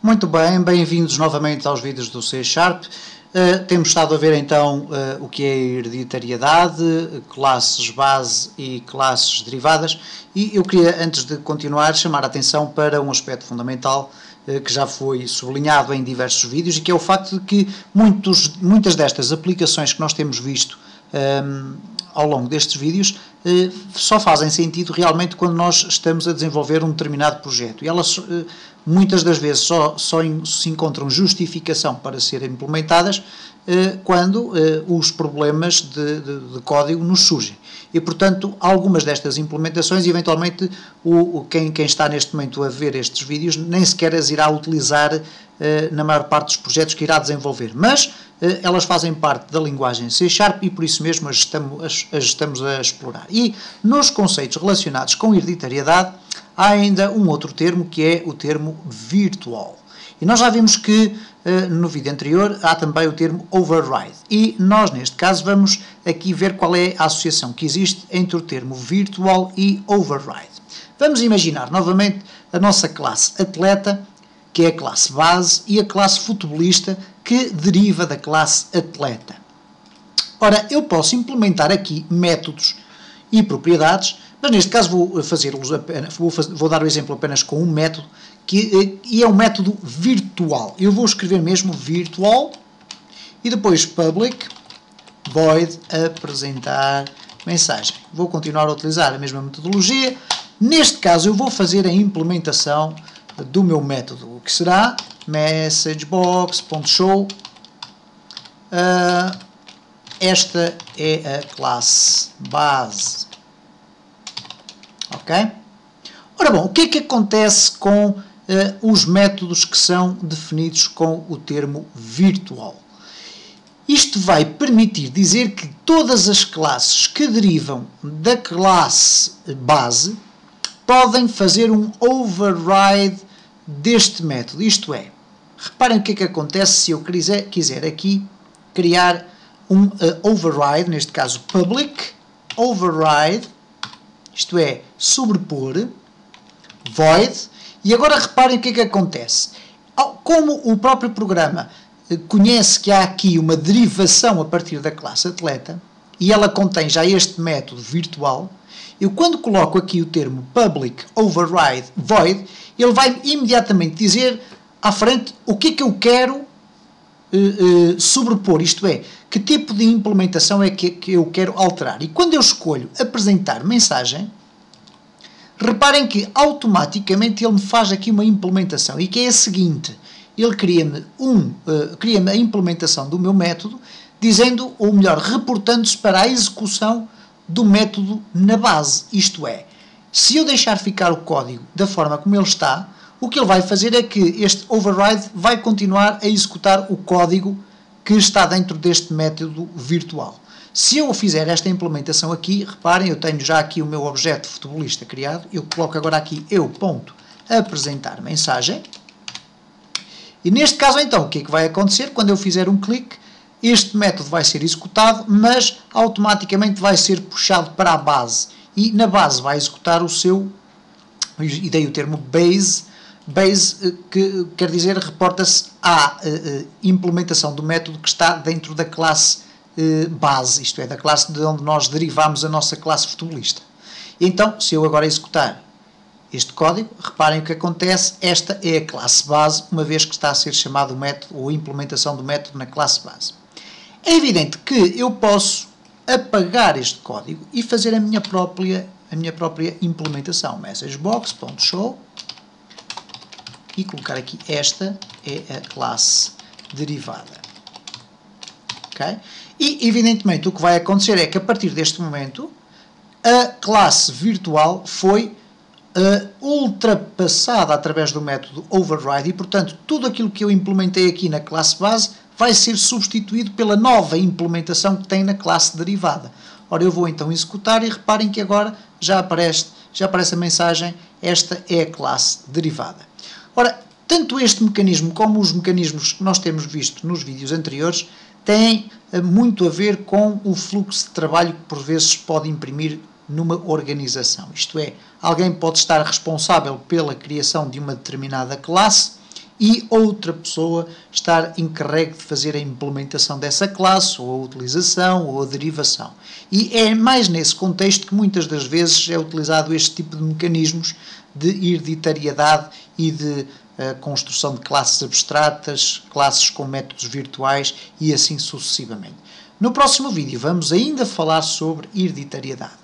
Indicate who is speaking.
Speaker 1: Muito bem, bem-vindos novamente aos vídeos do C#. Temos estado a ver então o que é hereditariedade, classes base e classes derivadas, e eu queria, antes de continuar, chamar a atenção para um aspecto fundamental que já foi sublinhado em diversos vídeos, e que é o facto de que muitas destas aplicações que nós temos visto ao longo destes vídeos só fazem sentido realmente quando nós estamos a desenvolver um determinado projeto, e elas muitas das vezes só se encontram justificação para serem implementadas quando os problemas de código nos surgem. E, portanto, algumas destas implementações, eventualmente, quem está neste momento a ver estes vídeos nem sequer as irá utilizar na maior parte dos projetos que irá desenvolver. Mas elas fazem parte da linguagem C# e, por isso mesmo, as estamos a explorar. E, nos conceitos relacionados com hereditariedade, há ainda um outro termo, que é o termo virtual. E nós já vimos que no vídeo anterior há também o termo override. E nós, neste caso, vamos aqui ver qual é a associação que existe entre o termo virtual e override. Vamos imaginar novamente a nossa classe atleta, que é a classe base, e a classe futebolista, que deriva da classe atleta. Ora, eu posso implementar aqui métodos e propriedades, mas neste caso vou dar o exemplo apenas com um método, e é um método virtual. Eu vou escrever mesmo virtual e depois public void apresentar mensagem. Vou continuar a utilizar a mesma metodologia. Neste caso eu vou fazer a implementação do meu método, que será messagebox.show. Esta é a classe base. Ok? Ora bom, o que é que acontece com os métodos que são definidos com o termo virtual? Isto vai permitir dizer que todas as classes que derivam da classe base podem fazer um override deste método. Isto é, reparem o que é que acontece se eu quiser aqui criar um override, neste caso public override, isto é, sobrepor, void, e agora reparem o que é que acontece. Como o próprio programa conhece que há aqui uma derivação a partir da classe atleta, e ela contém já este método virtual, eu quando coloco aqui o termo public override void, ele vai imediatamente dizer à frente o que é que eu quero sobrepor, isto é, que tipo de implementação é que eu quero alterar. E quando eu escolho apresentar mensagem, reparem que automaticamente ele me faz aqui uma implementação, e que é a seguinte: ele cria-me a implementação do meu método, dizendo, ou melhor, reportando-se para a execução do método na base. Isto é, se eu deixar ficar o código da forma como ele está, o que ele vai fazer é que este override vai continuar a executar o código que está dentro deste método virtual. Se eu fizer esta implementação aqui, reparem, eu tenho já aqui o meu objeto futebolista criado, eu coloco agora aqui apresentar mensagem, e neste caso então, o que é que vai acontecer? Quando eu fizer um clique, este método vai ser executado, mas automaticamente vai ser puxado para a base, e na base vai executar o seu, e dei o termo base, que quer dizer, reporta-se à implementação do método que está dentro da classe base, isto é, da classe de onde nós derivamos a nossa classe futebolista. E então, se eu agora executar este código, reparem o que acontece, esta é a classe base, uma vez que está a ser chamado o método, ou implementação do método na classe base. É evidente que eu posso apagar este código e fazer a minha própria implementação, messagebox.show, e colocar aqui, esta é a classe derivada. Ok? E, evidentemente, o que vai acontecer é que, a partir deste momento, a classe virtual foi ultrapassada através do método override, e, portanto, tudo aquilo que eu implementei aqui na classe base vai ser substituído pela nova implementação que tem na classe derivada. Ora, eu vou então executar, e reparem que agora já aparece a mensagem, esta é a classe derivada. Ora, tanto este mecanismo como os mecanismos que nós temos visto nos vídeos anteriores têm muito a ver com o fluxo de trabalho que por vezes pode imprimir numa organização. Isto é, alguém pode estar responsável pela criação de uma determinada classe e outra pessoa estar encarregue de fazer a implementação dessa classe, ou a utilização, ou a derivação. E é mais nesse contexto que muitas das vezes é utilizado este tipo de mecanismos de hereditariedade e de construção de classes abstratas, classes com métodos virtuais e assim sucessivamente. No próximo vídeo vamos ainda falar sobre hereditariedade.